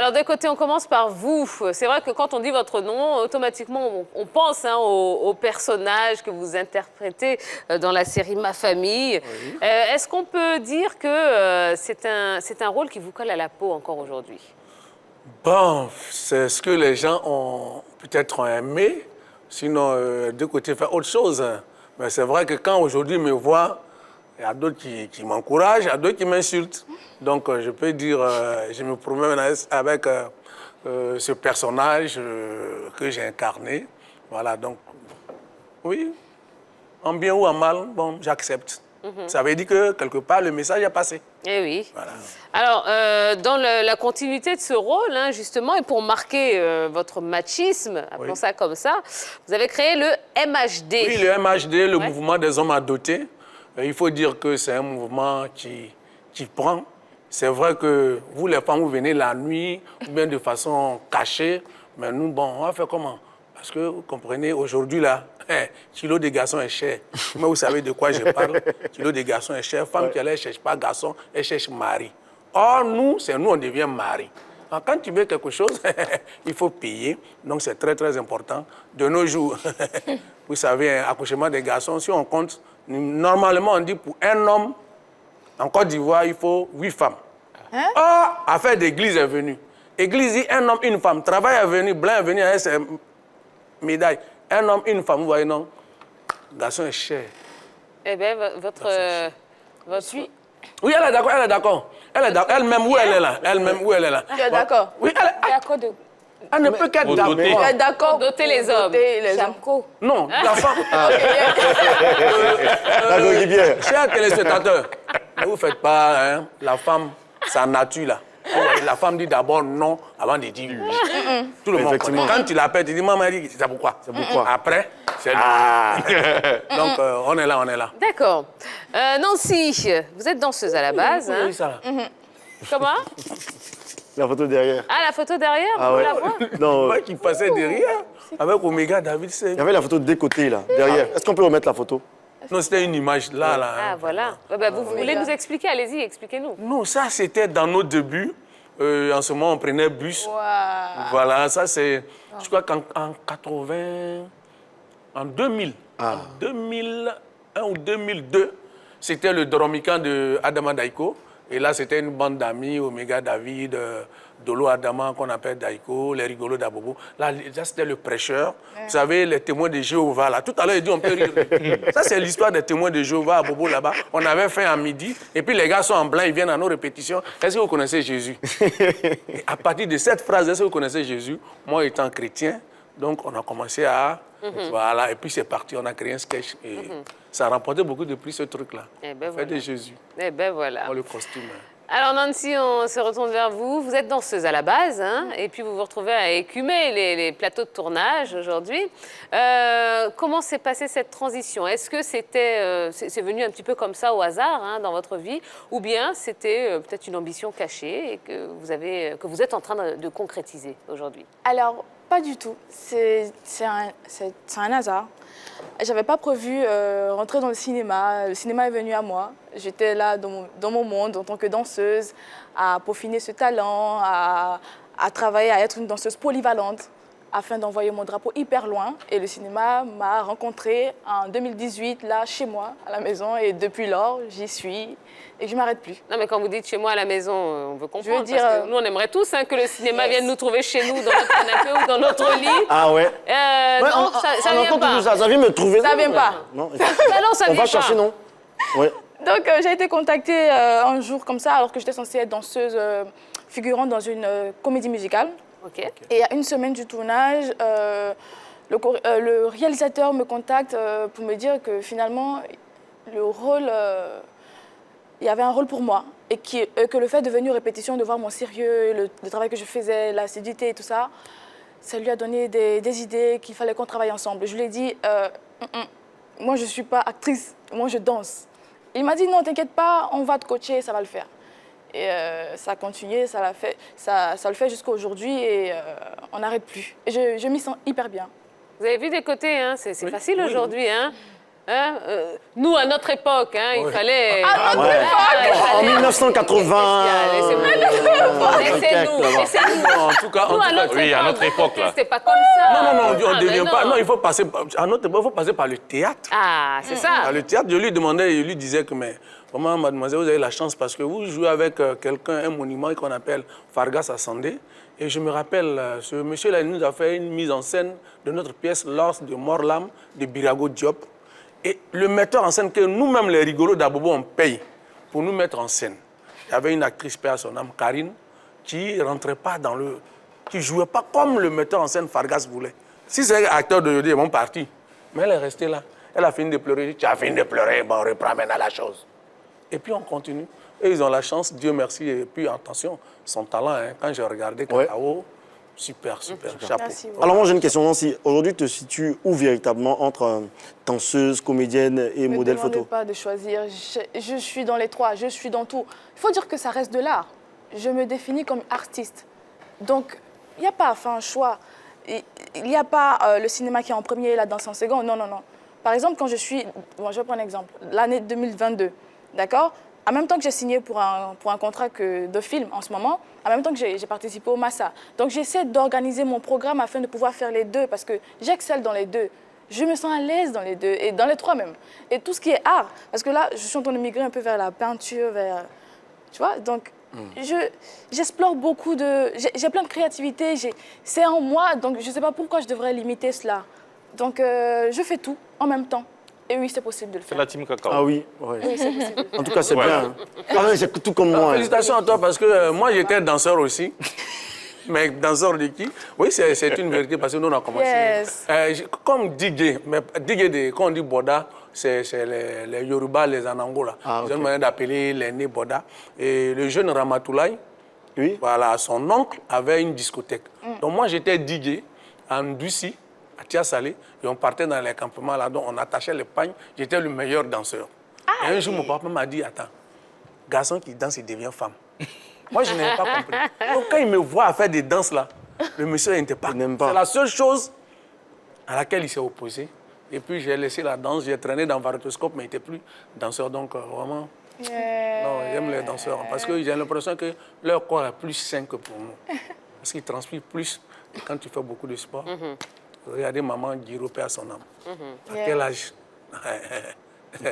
Alors, d'un côté, on commence par vous. C'est vrai que quand on dit votre nom, automatiquement, on pense au personnage que vous interprétez dans la série Ma Famille. Oui. Est-ce qu'on peut dire que c'est un rôle qui vous colle à la peau encore aujourd'hui? Bon, c'est ce que les gens ont peut-être aimé. Sinon, de côté, faire autre chose. Mais c'est vrai que quand aujourd'hui me voient, il y a d'autres qui m'encouragent, il y a d'autres qui m'insultent. Donc, je peux dire, je me promène avec ce personnage que j'ai incarné. Voilà, donc, oui, en bien ou en mal, bon, j'accepte. Ça veut dire que, quelque part, le message est passé. Eh oui. Voilà. Alors, dans la continuité de ce rôle, hein, justement, et pour marquer votre machisme, appelons ça comme ça, vous avez créé le MHD. Oui, le MHD, le mouvement des hommes adoptés. Il faut dire que c'est un mouvement qui prend. C'est vrai que vous, les femmes, vous venez la nuit, ou bien de façon cachée. Mais nous, bon, on va faire comment? Parce que, vous comprenez, aujourd'hui, là, kilo de garçon est cher. Mais vous savez de quoi je parle. Kilo de garçon est cher. Femme qui ne cherche pas garçon, elle cherche mari. Or, nous, c'est nous, on devient mari. Alors, quand tu veux quelque chose, il faut payer. Donc, c'est très, très important. De nos jours, vous savez, accouchement des garçons, si on compte, normalement, on dit pour un homme, en Côte d'Ivoire, il faut 8 femmes. Hein? Or, affaire d'église est venue. Église dit un homme, une femme. Travail est venu, blanc est venu avec ses médailles. Un homme, une femme, vous voyez, non? Garçon est cher. Eh bien, votre... Oui, elle est d'accord, elle est d'accord. Elle est d'accord. Elle-même, où elle est là? Elle-même, où elle est là? Tu es d'accord? Oui, elle est... Elle ne peut qu'être d'accord. Tu es d'accord pour doter les hommes. Non, la femme... Chers téléspectateurs, ne vous faites pas, hein, la femme, sa nature, là. La femme dit d'abord non avant de dire oui. Tout le monde connaît. Quand tu l'appelles, tu dis maman, elle dit c'est pourquoi. C'est pourquoi. Après, c'est donc on est là, on est là. D'accord. Nancy, vous êtes danseuse à la base. Oui, ça. Comment? La photo derrière. Ah, la photo derrière, ah, vous ouais. la voyez? Non. Ouais, qui passait derrière avec Omega David. Il y avait la photo des côtés là, derrière. Est-ce qu'on peut remettre la photo? Non, c'était une image là. Ah, voilà. Bah, vous voulez nous expliquer? Allez-y, expliquez-nous. Non, ça, c'était dans nos débuts. En ce moment, on prenait bus. Wow. Voilà, ça, c'est... Je crois qu'en 80... En 2000. En 2001 ou 2002, c'était le Doromican de Adama Daiko. Et là, c'était une bande d'amis, Omega David, Dolo Adama, qu'on appelle Daiko, les rigolos d'Abobo. Là, c'était le prêcheur. Vous savez, les témoins de Jéhovah, là. Tout à l'heure, il dit, on peut rire. Ça, c'est l'histoire des témoins de Jéhovah à Bobo, là-bas. On avait fait à midi. Et puis, les gars sont en blanc, ils viennent à nos répétitions. Est-ce que vous connaissez Jésus? Et à partir de cette phrase, est-ce que vous connaissez Jésus? Moi, étant chrétien, donc, on a commencé à... Voilà, et puis c'est parti, on a créé un sketch. Et ça a remporté beaucoup de prix, ce truc-là. Eh ben Fait de Jésus. Eh ben voilà. Pour le costume. Alors Nancy, on se retourne vers vous. Vous êtes danseuse à la base, hein, et puis vous vous retrouvez à écumer les plateaux de tournage aujourd'hui. Comment s'est passée cette transition? Est-ce que c'est venu un petit peu comme ça au hasard, hein, dans votre vie, ou bien c'était peut-être une ambition cachée et que vous êtes en train de concrétiser aujourd'hui? Alors, pas du tout. C'est un hasard. Je n'avais pas prévu rentrer dans le cinéma. Le cinéma est venu à moi. J'étais là dans mon monde en tant que danseuse, à peaufiner ce talent, à travailler, à être une danseuse polyvalente, afin d'envoyer mon drapeau hyper loin. Et le cinéma m'a rencontrée en 2018, là, chez moi, à la maison. Et depuis lors, j'y suis et je ne m'arrête plus. Non, mais quand vous dites chez moi à la maison, on veut comprendre. Je veux dire, parce que nous, on aimerait tous que le cinéma vienne nous trouver chez nous, dans notre canapé ou dans notre lit. Ah ouais? Non, ça vient pas. Ça vient me trouver. Ça vient pas. Non, non, ça on vient va chercher, non? Ouais. Donc, j'ai été contactée un jour comme ça, alors que j'étais censée être danseuse figurante dans une comédie musicale. Okay. Et à une semaine du tournage, le réalisateur me contacte pour me dire que finalement, le rôle, il y avait un rôle pour moi. Et que le fait de venir aux répétitions, de voir mon sérieux, le travail que je faisais, l'assiduité et tout ça, ça lui a donné des idées qu'il fallait qu'on travaille ensemble. Je lui ai dit, moi je ne suis pas actrice, moi je danse. Il m'a dit, non, t'inquiète pas, on va te coacher, ça va le faire. Et ça a continué, ça le fait jusqu'à aujourd'hui et on n'arrête plus. Et je m'y sens hyper bien. Vous avez vu des côtés, hein, c'est facile aujourd'hui. Hein. Nous, à notre époque, hein, il fallait... À notre époque En 1980... Laissez-nous, laissez-nous. En tout cas, Nous, à notre Oui, à époque, notre époque, là. c'était pas comme ça. non, on ne Ah, devient mais pas. non. Non, il faut passer. À notre époque, il faut passer par le théâtre. Ah, c'est ça. Par le théâtre, je lui demandais, je lui disais que, mais vraiment, mademoiselle, vous avez la chance parce que vous jouez avec quelqu'un, un monument qu'on appelle Fargas Assandé. Et je me rappelle, ce monsieur-là, il nous a fait une mise en scène de notre pièce L'Ors de Morlam de Birago Diop. Et le metteur en scène que nous-mêmes, les rigolos d'Abobo, on paye pour nous mettre en scène. Il y avait une actrice, paix à son âme, Karine, qui rentrait pas dans le... qui jouait pas comme le metteur en scène Fargas voulait. Si c'est un acteur de Yodé, ils vont partir. Mais elle est restée là. Elle a fini de pleurer. Je dis, tu as fini de pleurer, bon, on reprend maintenant la chose. Et puis on continue. Et ils ont la chance, Dieu merci. Et puis attention, son talent, hein, quand j'ai regardé Kakao, super, chapeau. Merci. Alors moi j'ai une question, Nancy. Aujourd'hui, tu te situes où véritablement entre danseuse, comédienne et modèle Ne photo? me demandez pas de choisir. Je suis dans les trois, je suis dans tout. Il faut dire que ça reste de l'art. Je me définis comme artiste. Donc, il n'y a pas un choix. Il n'y a pas le cinéma qui est en premier et la danse en second. Non, non, non. Par exemple, quand je suis... Bon, je vais prendre un exemple. L'année 2022, d'accord? En même temps que j'ai signé pour un contrat de film en ce moment, en même temps que j'ai participé au Massa. Donc, j'essaie d'organiser mon programme afin de pouvoir faire les deux parce que j'excelle dans les deux. Je me sens à l'aise dans les deux et dans les trois même. Et tout ce qui est art, parce que là, je suis en train de migrer un peu vers la peinture, vers... Tu vois? Donc, j'explore beaucoup de... J'ai plein de créativité, c'est en moi, donc je ne sais pas pourquoi je devrais limiter cela. Donc, je fais tout en même temps. Et oui, c'est possible de le C'est faire. la team Cacao. Ah oui, ouais. Oui, c'est possible. En tout cas, c'est Ouais. bien. Hein. Ah ouais, c'est tout comme moi. Hein. Félicitations à toi parce que moi j'étais danseur aussi. Mais danseur de qui? Oui, c'est une vérité parce que nous on a commencé. Yes. Comme Digue, mais Digue, quand on dit Boda, c'est les Yoruba, les Anangola. Ah, ok. Ils ont une manière d'appeler les nés Boda. Et le jeune Ramatoulaye, Oui. voilà, son oncle avait une discothèque. Donc moi j'étais Digue en Dussi, à Tia-Salé, et on partait dans les campements là, donc on attachait les pagnes. J'étais le meilleur danseur. Et un jour mon papa m'a dit, attends, garçon qui danse, il devient femme. Moi, je n'avais pas compris. Donc, quand il me voit faire des danses là, le monsieur n'était pas. Il n'aime pas. C'est la seule chose à laquelle il s'est opposé. Et puis, j'ai laissé la danse, j'ai traîné dans Varatoscope, mais il n'était plus danseur. Donc, vraiment, non, j'aime les danseurs. Parce que j'ai l'impression que leur corps est plus sain que pour nous. Parce qu'ils transpirent plus quand tu fais beaucoup de sport. Regardez maman Guiro, paix à son âme. À quel âge?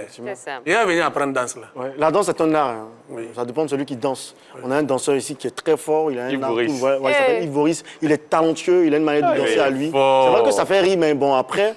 C'est ça. Il est venu apprendre danse là. Ouais. La danse est un art. Hein. Oui. Ça dépend de celui qui danse. On a un danseur ici qui est très fort. Il a un Yves art. Boris. Tout, il s'appelle Yves Boris. Il est talentueux. Il a une manière de danser à lui. fort. C'est vrai que ça fait rire, mais bon, après,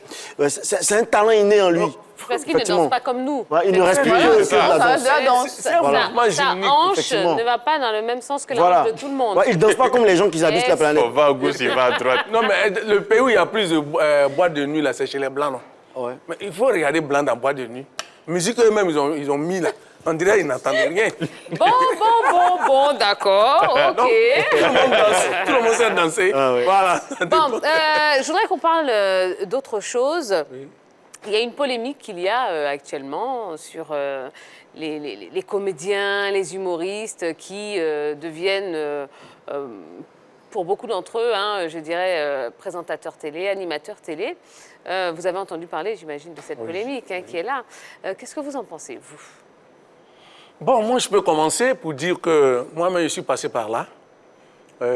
c'est un talent inné en lui. Parce qu'il ne Effectivement. danse pas comme nous. Ouais, il ne reste plus vrai, que c'est de ça. la Ça danse. reste de la danse. C'est un Voilà. mouvement Sa génique. hanche effectivement. ne va pas dans le même sens que la Voilà. hanche de tout le monde. Ouais, il ne danse pas comme les gens qui habitent la planète. On va à gauche, il va à droite. Non, mais le pays où il y a plus de boîtes de nuit, là, c'est chez les Blancs, non? Ouais. Mais il faut regarder Blancs dans boîte de nuit. Musique eux-mêmes, ils ont mis là. On dirait qu'ils n'entendent rien. Bon, d'accord, ok. Tout le monde danse. Tout le monde sait danser. Ah ouais. Voilà. Bon, je voudrais qu'on parle d'autre chose. Il y a une polémique qu'il y a actuellement sur les comédiens, les humoristes qui deviennent, pour beaucoup d'entre eux, hein, je dirais, présentateurs télé, animateurs télé. Vous avez entendu parler, j'imagine, de cette polémique hein, qui est là. Qu'est-ce que vous en pensez, vous? Bon, moi, je peux commencer pour dire que moi-même, je suis passé par là.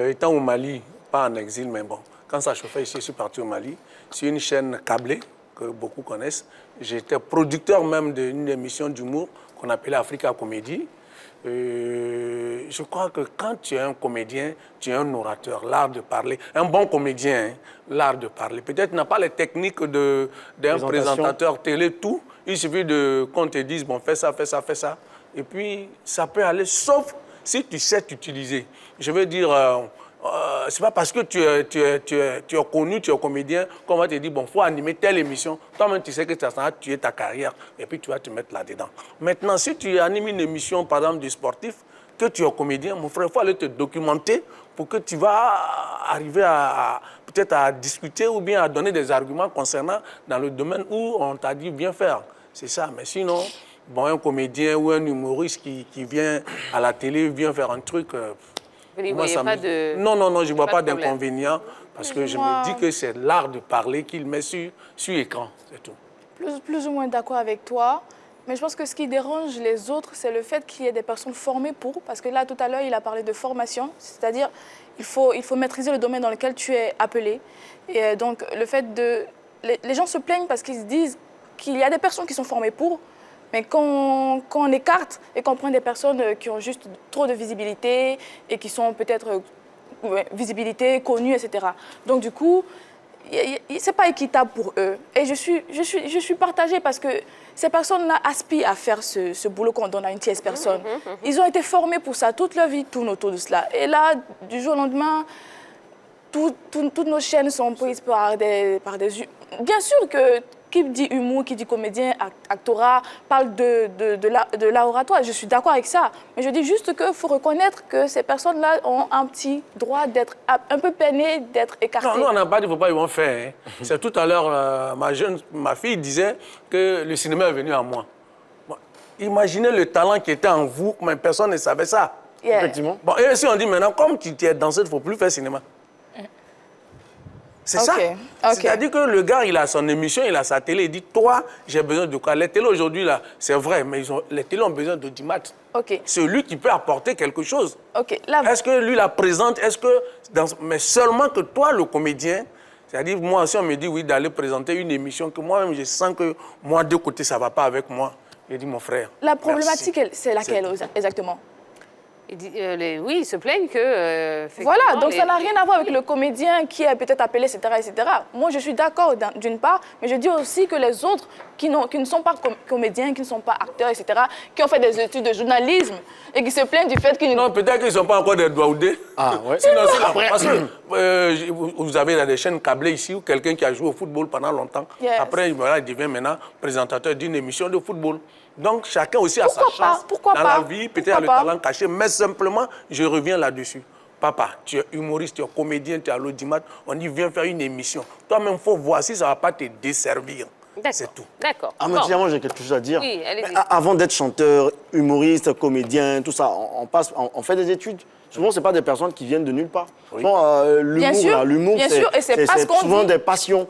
Étant au Mali, pas en exil, mais bon, quand ça chauffait ici, je suis parti au Mali. C'est une chaîne câblée que beaucoup connaissent. J'étais producteur même d'une émission d'humour qu'on appelait Africa Comédie. Je crois que quand tu es un comédien, tu es un orateur, l'art de parler. Un bon comédien, hein, l'art de parler. Peut-être n'a pas les techniques d'un présentateur télé, tout. Il suffit qu'on te dise, bon, fais ça, fais ça, fais ça. Et puis, ça peut aller, sauf si tu sais t'utiliser. Je veux dire, c'est pas parce que tu es connu, tu es comédien, qu'on va te dire, bon, il faut animer telle émission. Toi-même, tu sais que ça va tuer ta carrière, et puis tu vas te mettre là-dedans. Maintenant, si tu animes une émission, par exemple, de sportif, que tu es comédien, mon frère, il faut aller te documenter pour que tu vas arriver peut-être à discuter ou bien à donner des arguments concernant dans le domaine où on t'a dit, viens faire. C'est ça, mais sinon... Bon, un comédien ou un humoriste qui vient à la télé, vient faire un truc... Vous n'y voyez pas de... Non, je ne vois pas de problème. d'inconvénient parce que je me dis que c'est l'art de parler qu'il met sur écran, c'est tout. Plus ou moins d'accord avec toi, Mais je pense que ce qui dérange les autres, c'est le fait qu'il y ait des personnes formées pour. Parce que là, tout à l'heure, il a parlé de formation. C'est-à-dire, il faut maîtriser le domaine dans lequel tu es appelé. Et donc, le fait de... Les gens se plaignent parce qu'ils se disent qu'il y a des personnes qui sont formées pour. Mais quand on écarte et qu'on prend des personnes qui ont juste trop de visibilité et qui sont peut-être visibilité, connues, etc. Donc, du coup... c'est pas équitable pour eux. Et je suis partagée parce que ces personnes-là aspirent à faire ce boulot qu'on donne à une tierce personne. Ils ont été formés pour ça, toute leur vie tourne autour de cela. Et là, du jour au lendemain, toutes nos chaînes sont prises par des... Bien sûr que qui dit humour, qui dit comédien, actorat, parle de l'art oratoire. Je suis d'accord avec ça. Mais je dis juste qu'il faut reconnaître que ces personnes-là ont un petit droit d'être un peu peinées, d'être écartées. Non, nous, on n'a pas dit qu'il ne faut pas y en faire. Hein. C'est tout à l'heure, ma fille disait que le cinéma est venu à moi. Bon, imaginez le talent qui était en vous, mais personne ne savait ça. Yeah. Effectivement. Bon, et si on dit maintenant, comme tu es danseuse, il ne faut plus faire cinéma. C'est ça. C'est-à-dire que le gars, il a son émission, il a sa télé, il dit, toi, j'ai besoin de quoi? Les télés aujourd'hui, là, c'est vrai, mais les télés ont besoin d'audimat. C'est lui qui peut apporter quelque chose. Est-ce que lui la présente? Mais seulement que toi, le comédien, c'est-à-dire, moi, si on me dit, oui, d'aller présenter une émission, que moi-même, je sens que moi, de côté, ça ne va pas avec moi. Je dis, mon frère. La problématique, c'est laquelle exactement? Oui, ils se plaignent que... voilà, donc ça n'a rien à voir avec le comédien qui est peut-être appelé, etc., etc. Moi, je suis d'accord d'une part, mais je dis aussi que les autres qui ne sont pas comédiens, qui ne sont pas acteurs, etc., qui ont fait des études de journalisme et qui se plaignent du fait qu'ils... Non, peut-être qu'ils ne sont pas encore des douaoudés. Ah, ouais. Sinon, parce que vous avez des chaînes câblées ici où quelqu'un qui a joué au football pendant longtemps, après, voilà, il devient maintenant présentateur d'une émission de football. Donc, chacun aussi a sa chance dans la vie, peut-être le talent caché, mais simplement, je reviens là-dessus. Papa, tu es humoriste, tu es comédien, tu es à l'audimat, on dit viens faire une émission. Toi-même, il faut voir si ça ne va pas te desservir. C'est tout. D'accord. Ah, mais moi, j'ai quelque chose à dire. Oui, allez-y. Avant d'être chanteur, humoriste, comédien, tout ça, on fait des études. Souvent, ce n'est pas des personnes qui viennent de nulle part. Oui. L'humour, c'est souvent des passions.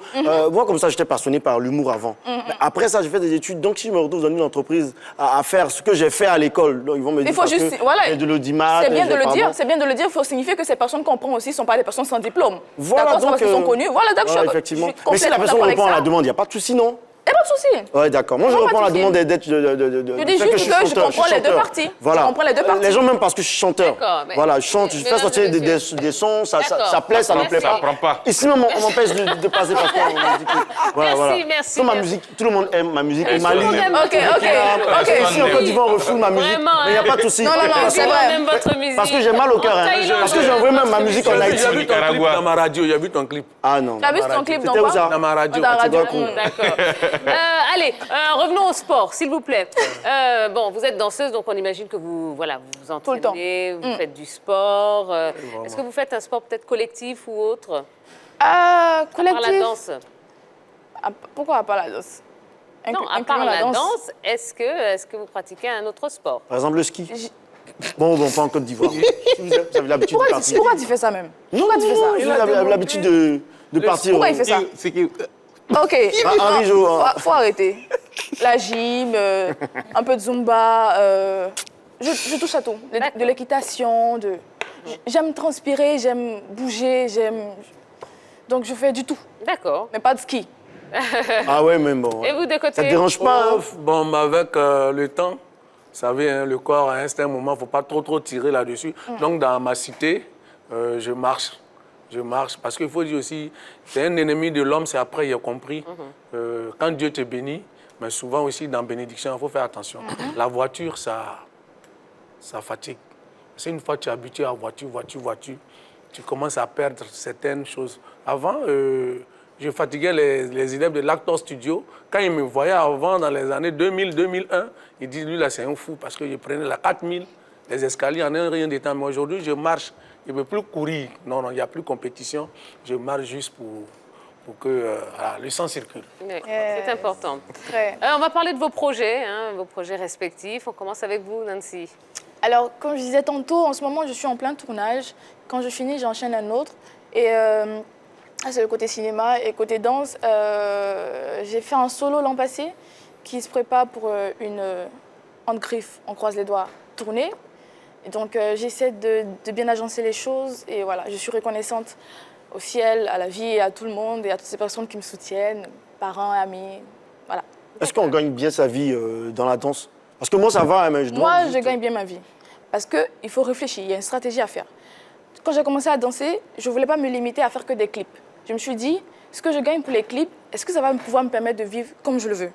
Moi, comme ça, j'étais passionné par l'humour avant. Mais après ça, j'ai fait des études. Donc, si je me retrouve dans une entreprise à faire ce que j'ai fait à l'école, ils vont me dire que de l'audimat. C'est bien de le dire. C'est bien de le dire. Il faut signifier que ces personnes qu'on prend aussi ne sont pas des personnes sans diplôme. Voilà, donc, parce qu'ils sont connus. Voilà, d'accord. Effectivement. Mais si la personne répond à la demande, il n'y a pas de souci, non? Il n'y a pas de souci. Oui, d'accord. Moi, je reprends la demande d'être... Je dis juste que je comprends les deux parties. Voilà. Je comprends les deux parties. Les gens, même parce que je suis chanteur. Voilà, je chante, je fais sortir des sons, ça plaît, ça ne plaît pas. Ça prend pas. Ici, même, on m'empêche de passer parce qu'on m'a dit que... Voilà, merci. Ma musique, tout le monde aime ma musique. Au Mali, Ok. ici, en Côte d'Ivoire, on refoule ma musique. Vraiment, Mais il n'y a pas de souci. Non, c'est vrai. Même votre musique. Parce que j'ai mal au cœur. Parce que j'ai envoyé même ma musique en Haïti. J'ai vu ton clip dans ma radio, j'ai vu ton clip. Ah non. Tu as vu ton clip dans C'était où quoi? ça? Dans ma radio. D'accord. Allez, revenons au sport, s'il vous plaît. Bon, vous êtes danseuse, donc on imagine que vous entraînez, vous faites du sport. Est-ce que vous faites un sport peut-être collectif ou autre? Collectif. Par la danse? Pourquoi pas la danse? Non, à part la danse, est-ce que vous pratiquez un autre sport? Par exemple, le ski. Bon, pas en Côte d'Ivoire. Vous avez l'habitude de partir. Pourquoi tu fais ça même? Pourquoi tu fais ça? Vous avez l'habitude de partir. Pourquoi il fait ça? Ok. Henri Jo. Faut arrêter. La gym, un peu de zumba. Je touche à tout. De l'équitation. J'aime transpirer, j'aime bouger, donc je fais du tout. D'accord. Mais pas de ski. Ah ouais, même bon. Et vous, de côté? Ça te dérange pas? Bon, mais avec le temps, vous savez, hein, le corps, à un certain moment, il ne faut pas trop tirer là-dessus. Donc, dans ma cité, je marche. Parce qu'il faut dire aussi, c'est un ennemi de l'homme, c'est après, il a compris. Quand Dieu te bénit, mais souvent aussi dans bénédiction, il faut faire attention. La voiture, ça fatigue. C'est une fois que tu es habitué à voiture, tu commences à perdre certaines choses. Avant, je fatiguais les élèves de l'Actor Studio. Quand ils me voyaient avant, dans les années 2000-2001, ils disent, lui là, c'est un fou, parce que je prenais la 4000, les escaliers en un rien de temps. Mais aujourd'hui, je marche. Je ne veux plus courir. Non, il n'y a plus de compétition. Je marche juste pour que le sang circule. Oui, c'est important. On va parler de vos projets respectifs. On commence avec vous, Nancy. Alors, comme je disais tantôt, en ce moment, je suis en plein tournage. Quand je finis, j'enchaîne un autre. Et c'est le côté cinéma. Et côté danse, j'ai fait un solo l'an passé. qui se prépare pour une hand-griffe, on croise les doigts, tournée. Et donc, j'essaie de bien agencer les choses. Et voilà, je suis reconnaissante au ciel, à la vie et à tout le monde et à toutes ces personnes qui me soutiennent, parents, amis, voilà. Est-ce qu'on gagne bien sa vie dans la danse? Parce que moi, ça va, mais je gagne bien ma vie. Parce qu'il faut réfléchir, il y a une stratégie à faire. Quand j'ai commencé à danser, je ne voulais pas me limiter à faire que des clips. Je me suis dit, ce que je gagne pour les clips, est-ce que ça va pouvoir me permettre de vivre comme je le veux?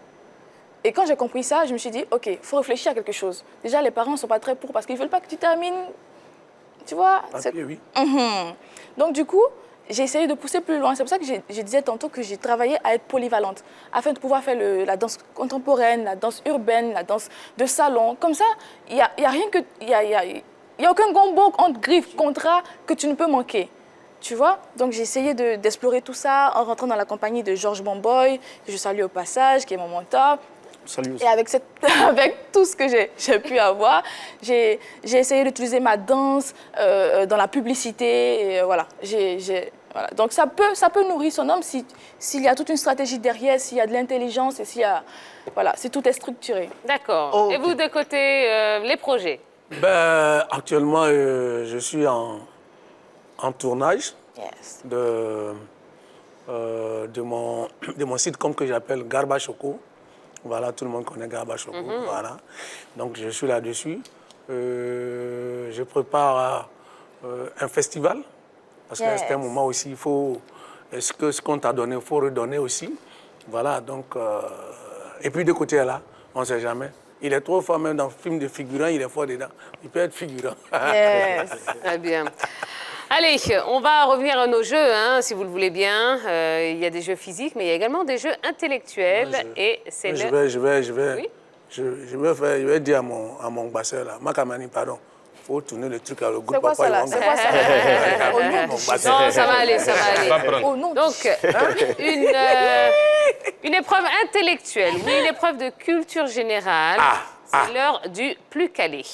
Et quand j'ai compris ça, je me suis dit, OK, il faut réfléchir à quelque chose. Déjà, les parents ne sont pas très pour parce qu'ils ne veulent pas que tu termines, tu vois. Oui. Donc, du coup, j'ai essayé de pousser plus loin. C'est pour ça que je disais tantôt que j'ai travaillé à être polyvalente, afin de pouvoir faire la danse contemporaine, la danse urbaine, la danse de salon. Comme ça, il n'y a rien que... Il n'y a aucun gombo entre griffes, contrat que tu ne peux manquer. Tu vois? Donc, j'ai essayé d'explorer tout ça en rentrant dans la compagnie de Georges Bomboy, que je salue au passage, qui est mon mentor. Salut aussi. Et avec tout ce que j'ai pu avoir, j'ai essayé d'utiliser ma danse dans la publicité. Et voilà. Voilà. Donc, ça peut nourrir son homme s'il y a toute une stratégie derrière, s'il y a de l'intelligence et s'il y a... Voilà, si tout est structuré. D'accord. Oh, et vous, de côté, les projets? Actuellement, je suis en tournage de mon sitcom que j'appelle Garba Choco. Voilà, tout le monde connaît Garba Choco. Voilà. Donc, je suis là-dessus. Je prépare un festival. Parce qu'à un moment aussi, il faut... Ce qu'on t'a donné, il faut redonner aussi. Voilà, donc... et puis, de côté là, on ne sait jamais. Il est trop fort, même dans le film de figurant, il est fort dedans. Il peut être figurant. Très bien. Allez, on va revenir à nos jeux, hein, si vous le voulez bien. Il y a des jeux physiques, mais il y a également des jeux intellectuels. Je vais dire à mon basseur, là, Makamani, pardon, il faut tourner le truc à le groupe. C'est quoi ça là? C'est quoi ça? Non, ça va aller, ça va aller. Donc, une épreuve intellectuelle, oui, une épreuve de culture générale. C'est l'heure du plus calé.